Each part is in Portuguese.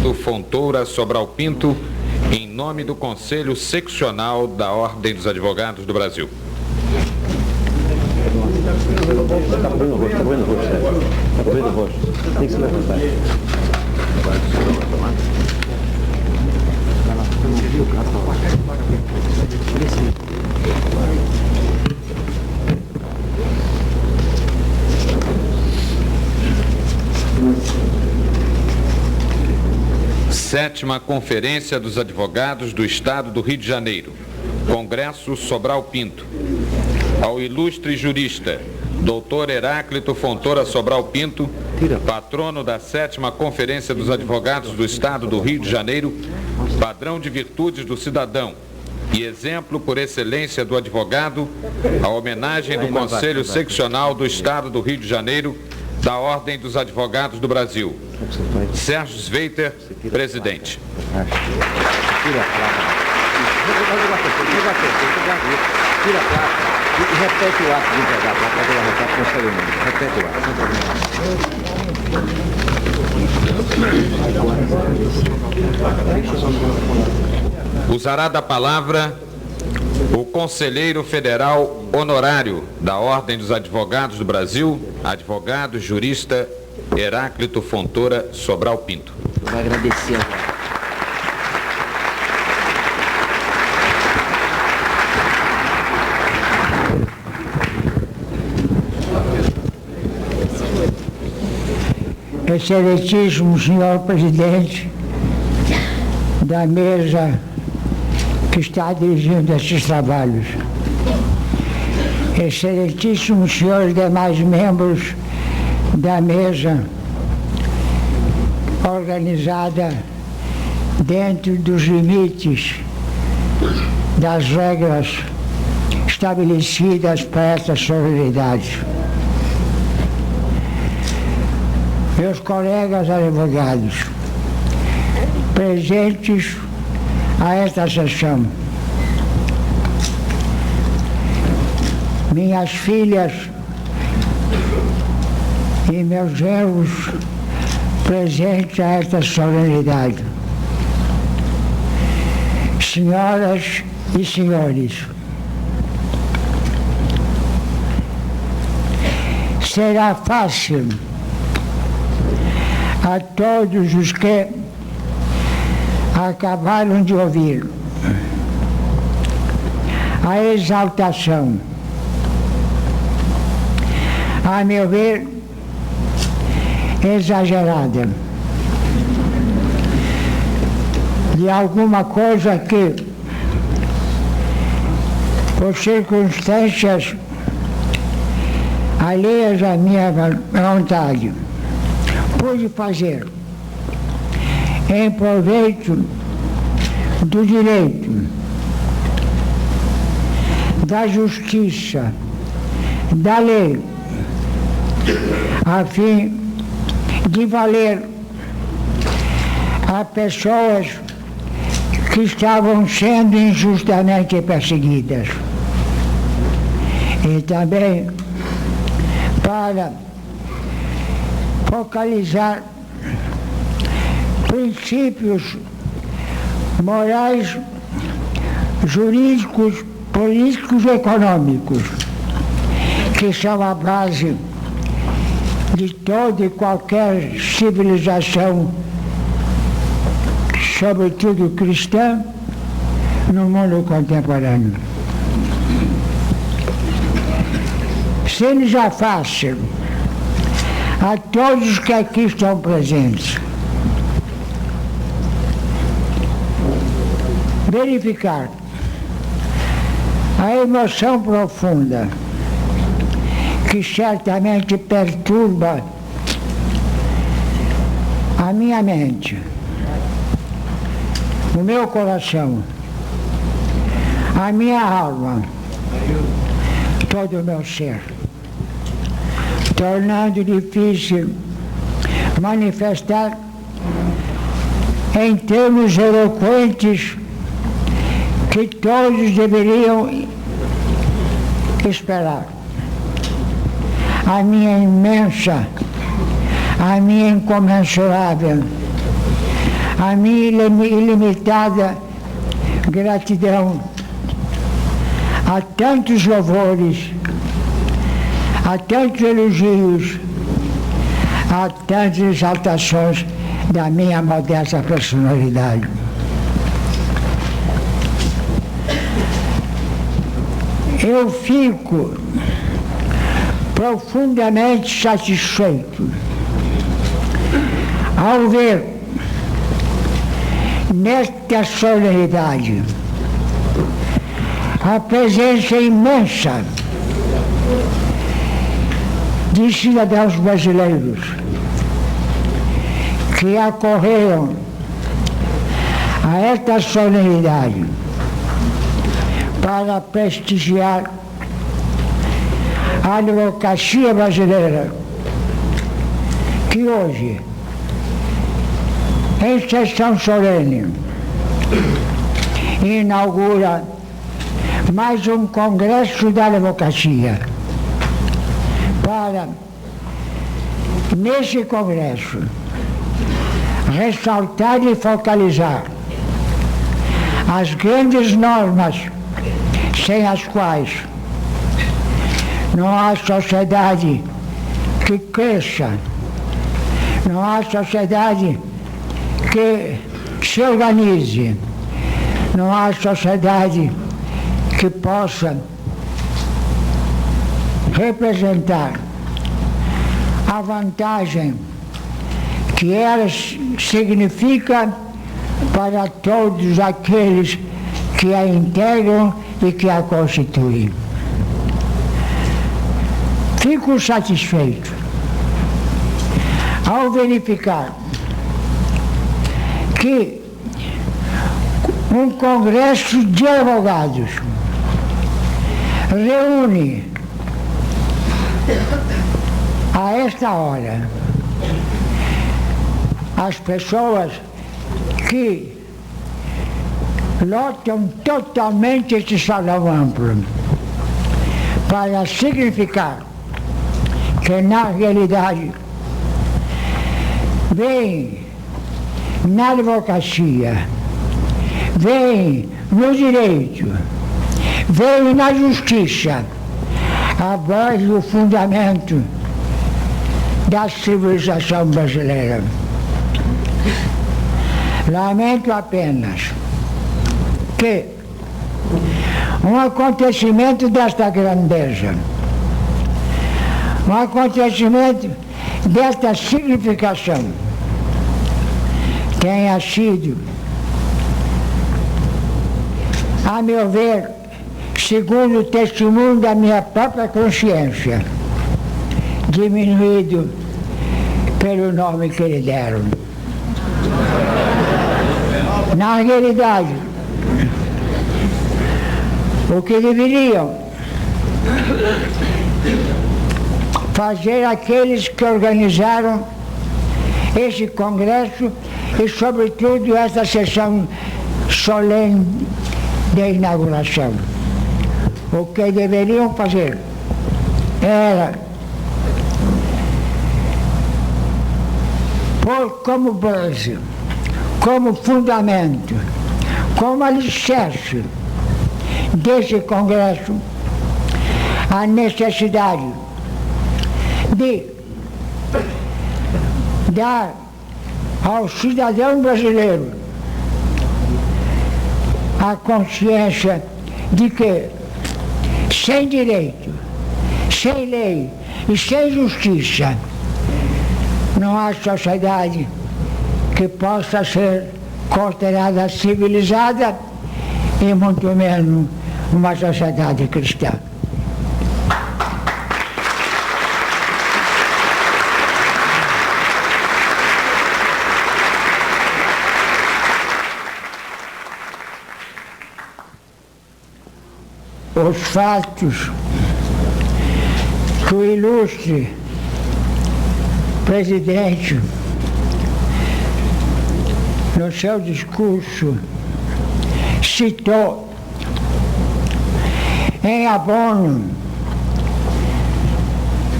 Heráclito Fontoura Sobral Pinto, em nome do Conselho Seccional da Ordem dos Advogados do Brasil. Está cobrindo o rosto. Tem que se levantar. Sétima Conferência dos Advogados do Estado do Rio de Janeiro. Congresso Sobral Pinto. Ao ilustre jurista, Dr. Heráclito Fontoura Sobral Pinto, patrono da Sétima Conferência dos Advogados do Estado do Rio de Janeiro, padrão de virtudes do cidadão e exemplo por excelência do advogado, a homenagem do Conselho Seccional do Estado do Rio de Janeiro, da Ordem dos Advogados do Brasil. Sérgio Sveiter, presidente. Tira a placa. Tira a placa e repete o ato de entregar a placa para ela voltar com o cerimônio. Repete o ato. Usará da palavra o conselheiro federal honorário da Ordem dos Advogados do Brasil, advogado jurista Heráclito Fontoura Sobral Pinto. Vou agradecer agora. Excelentíssimo senhor presidente da mesa que está dirigindo esses trabalhos, excelentíssimos senhores demais membros da mesa organizada dentro dos limites das regras estabelecidas para essa solenidade, meus colegas advogados presentes a esta sessão, minhas filhas e meus genros presentes a esta solenidade, senhoras e senhores, será fácil a todos os que acabaram de ouvir a exaltação, a meu ver, exagerada, de alguma coisa que, por circunstâncias alheias à minha vontade, pude fazer em proveito do direito, da justiça, da lei, a fim de valer a pessoas que estavam sendo injustamente perseguidas. E também para focalizar princípios morais, jurídicos, políticos e econômicos, que são a base de toda e qualquer civilização, sobretudo cristã, no mundo contemporâneo. Sendo já fácil a todos que aqui estão presentes verificar a emoção profunda que certamente perturba a minha mente, o meu coração, a minha alma, todo o meu ser, tornando difícil manifestar em termos eloquentes que todos deveriam esperar a minha imensa, a minha incomensurável, a minha ilimitada gratidão a tantos louvores, a tantos elogios, a tantas exaltações da minha modesta personalidade. Eu fico profundamente satisfeito ao ver nesta solenidade a presença imensa de cidadãos brasileiros que acorreram a esta solenidade para prestigiar a advocacia brasileira, que hoje, em sessão solene, inaugura mais um congresso da advocacia para, nesse congresso, ressaltar e focalizar as grandes normas sem as quais não há sociedade que cresça, não há sociedade que se organize, não há sociedade que possa representar a vantagem que ela significa para todos aqueles que a integram e que a constituem. Fico satisfeito ao verificar que um congresso de advogados reúne a esta hora as pessoas que lotam totalmente este salão amplo, para significar que, na realidade, vem na advocacia, vem no direito, vem na justiça, a base e o fundamento da civilização brasileira. Lamento apenas que um acontecimento desta grandeza, um acontecimento desta significação, tenha sido, a meu ver, segundo o testemunho da minha própria consciência, diminuído pelo nome que lhe deram. Na realidade, o que deveriam fazer aqueles que organizaram esse congresso e, sobretudo, essa sessão solene de inauguração. O que deveriam fazer era pôr como base, como fundamento, como alicerce desse congresso a necessidade de dar ao cidadão brasileiro a consciência de que sem direito, sem lei e sem justiça não há sociedade que possa ser considerada civilizada e muito menos uma sociedade cristã. Os fatos que o ilustre presidente, no seu discurso, citou em abono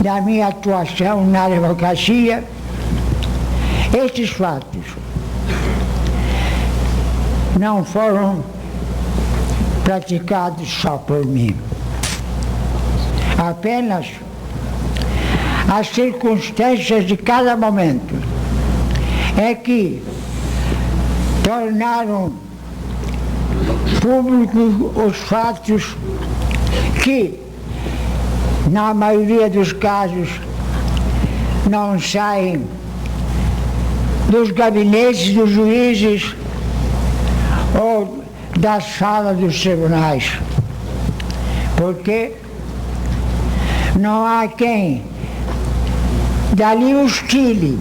da minha atuação na advocacia, estes fatos não foram praticados só por mim. Apenas as circunstâncias de cada momento é que tornaram públicos os fatos que, na maioria dos casos, não saem dos gabinetes dos juízes ou das salas dos tribunais, porque não há quem dali os tire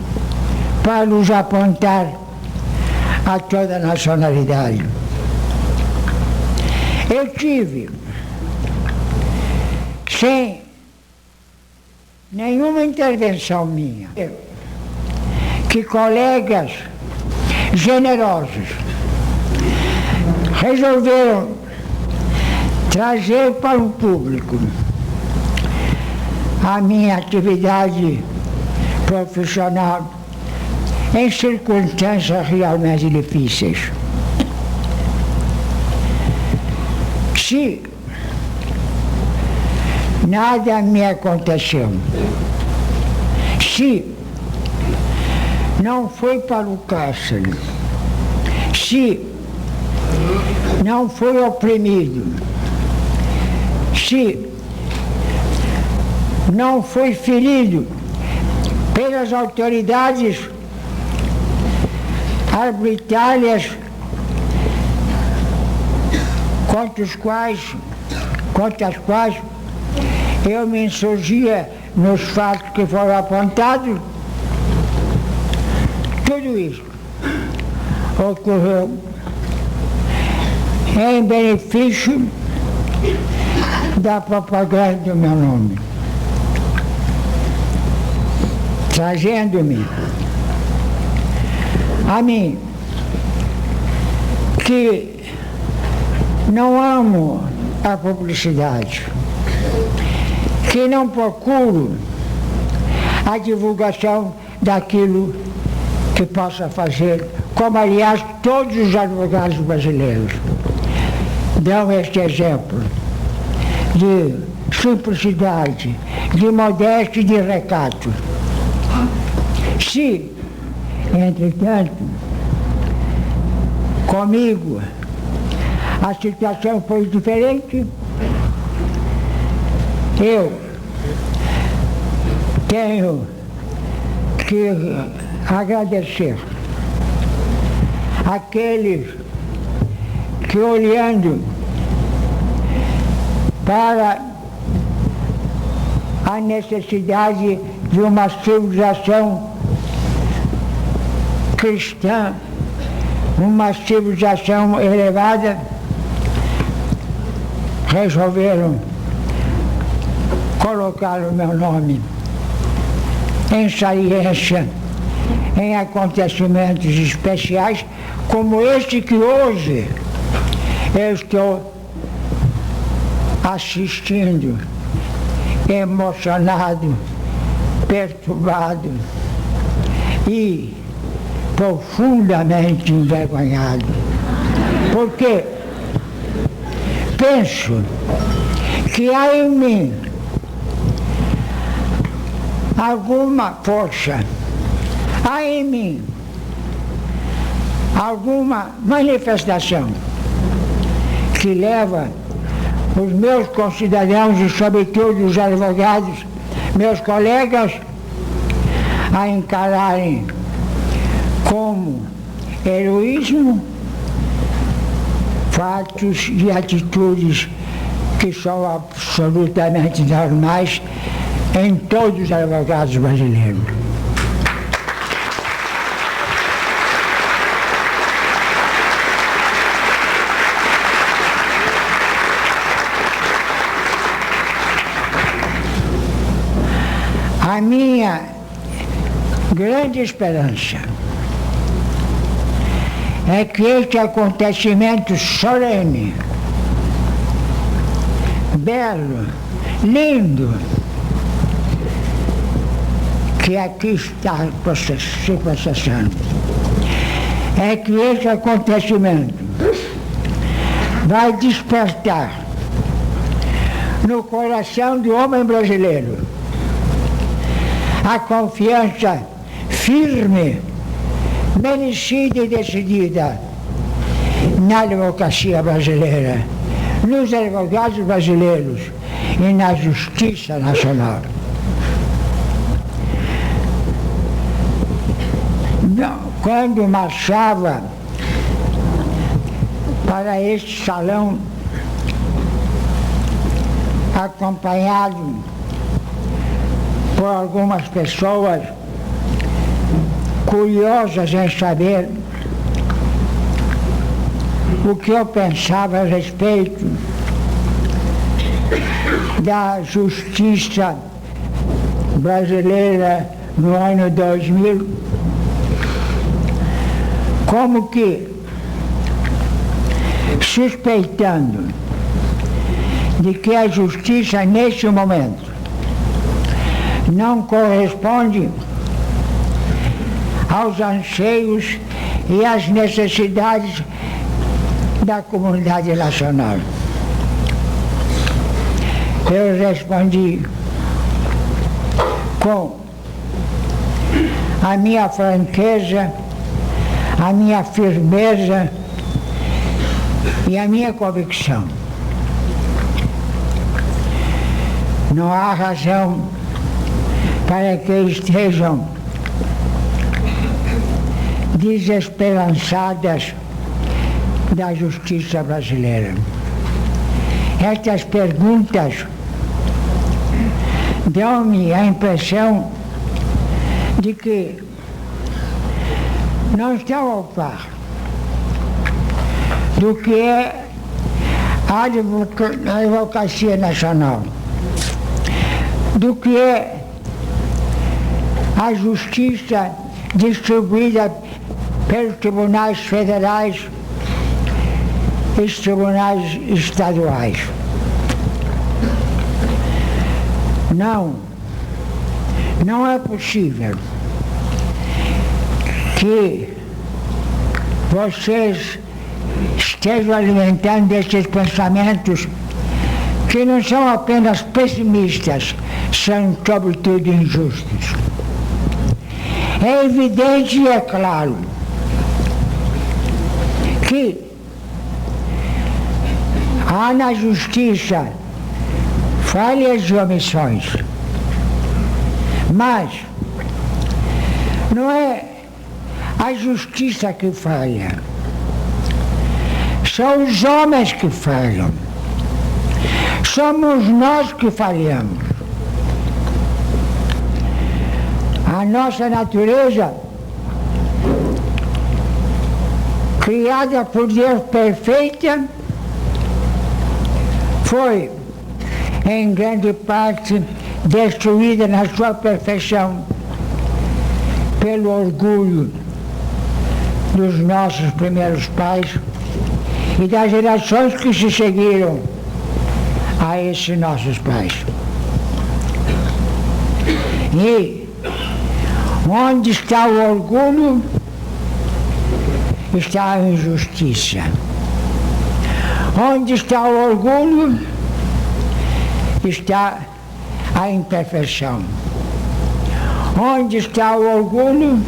para nos apontar a toda a nacionalidade. Eu tive, sem nenhuma intervenção minha, que colegas generosos resolveram trazer para o público a minha atividade profissional em circunstâncias realmente difíceis. Se nada me aconteceu, se não fui para o cárcere, se não fui oprimido, se não fui ferido pelas autoridades arbitrárias contra as quais eu me insurgia nos fatos que foram apontados, tudo isso ocorreu em benefício da propaganda do meu nome, trazendo-me a mim, que não amo a publicidade, que não procuro a divulgação daquilo que possa fazer, como aliás todos os advogados brasileiros dão este exemplo de simplicidade, de modéstia e de recato. Se, entretanto, comigo a situação foi diferente, eu tenho que agradecer aqueles que, olhando para a necessidade de uma civilização cristã, uma civilização elevada, resolveram colocar o meu nome em saliência em acontecimentos especiais como este que hoje eu estou assistindo, emocionado, perturbado e profundamente envergonhado, porque penso que há em mim alguma força, há em mim alguma manifestação que leva os meus concidadãos e sobretudo os advogados, meus colegas, a encararem como heroísmo fatos e atitudes que são absolutamente normais em todos os advogados brasileiros. A minha grande esperança é que este acontecimento solene, belo, lindo, que aqui está se processando, é que este acontecimento vai despertar no coração do homem brasileiro a confiança firme, merecida e decidida na democracia brasileira, nos advogados brasileiros e na justiça nacional. Quando marchava para este salão, acompanhado por algumas pessoas curiosas em saber o que eu pensava a respeito da justiça brasileira no ano 2000, como que, suspeitando de que a justiça neste momento não corresponde aos anseios e às necessidades da comunidade nacional. Eu respondi com a minha franqueza, a minha firmeza e a minha convicção. Não há razão para que estejam desesperançadas da justiça brasileira. Estas perguntas dão-me a impressão de que não estão ao par do que é a advocacia nacional, do que é a justiça distribuída pelos tribunais federais e os tribunais estaduais. Não é possível que vocês estejam alimentando esses pensamentos que não são apenas pessimistas, são sobretudo injustos. É evidente e é claro que há na justiça falhas e omissões, mas não é a justiça que falha, são os homens que falham, somos nós que falhamos. A nossa natureza, criada por Deus perfeita, foi em grande parte destruída na sua perfeição pelo orgulho dos nossos primeiros pais e das gerações que se seguiram a esses nossos pais. E onde está o orgulho, está a injustiça. Onde está o orgulho, está a imperfeição. Onde está o orgulho,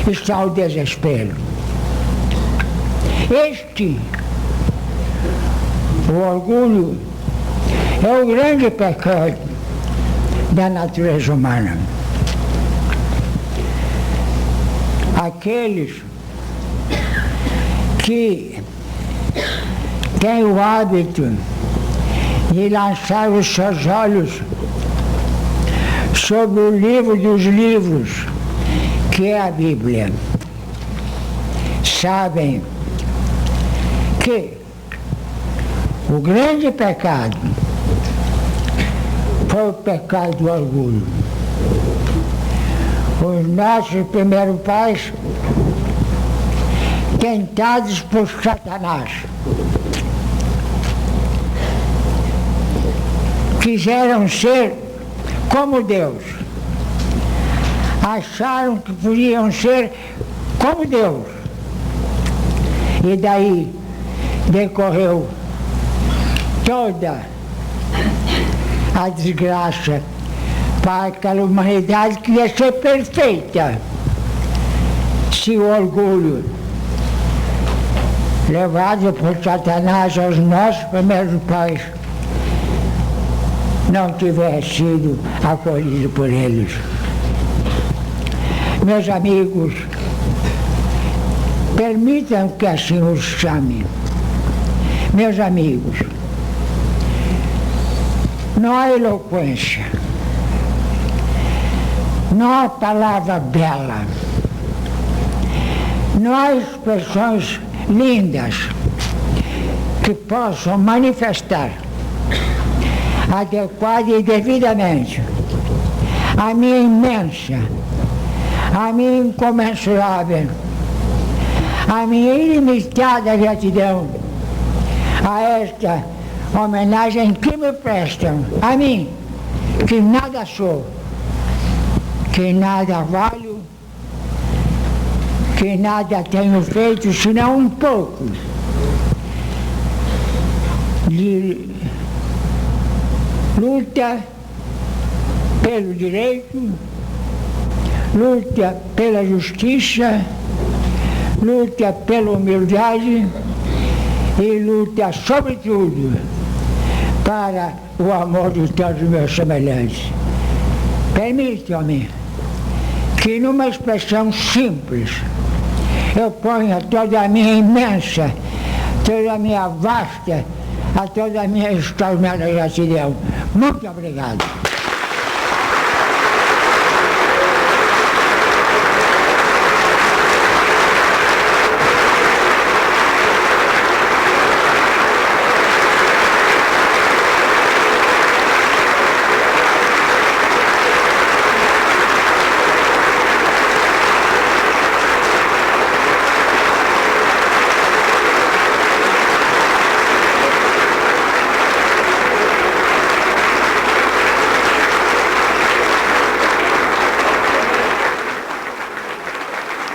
está o desespero. O orgulho, é o grande pecado da natureza humana. Aqueles que têm o hábito de lançar os seus olhos sobre o livro dos livros, que é a Bíblia, sabem que o grande pecado foi o pecado do orgulho. Os nossos primeiros pais, tentados por Satanás, quiseram ser como Deus. Acharam que podiam ser como Deus. E daí decorreu toda a desgraça para aquela humanidade que ia ser perfeita se o orgulho levado por Satanás aos nossos primeiros pais não tivesse sido acolhido por eles. Meus amigos, permitam que assim os chame. Meus amigos, não há eloquência, não há palavra bela, não há expressões lindas que possam manifestar adequada e devidamente a minha imensa, a minha incomensurável, a minha ilimitada gratidão a esta homenagem que me prestam a mim, que nada sou, que nada valho, que nada tenho feito senão um pouco de luta pelo direito, luta pela justiça, luta pela humildade e luta, sobretudo, para o amor de todos os meus semelhantes. Permitam-me que, numa expressão simples, eu ponha toda a minha imensa, toda a minha vasta, a toda a minha extraordinária gratidão. Muito obrigado.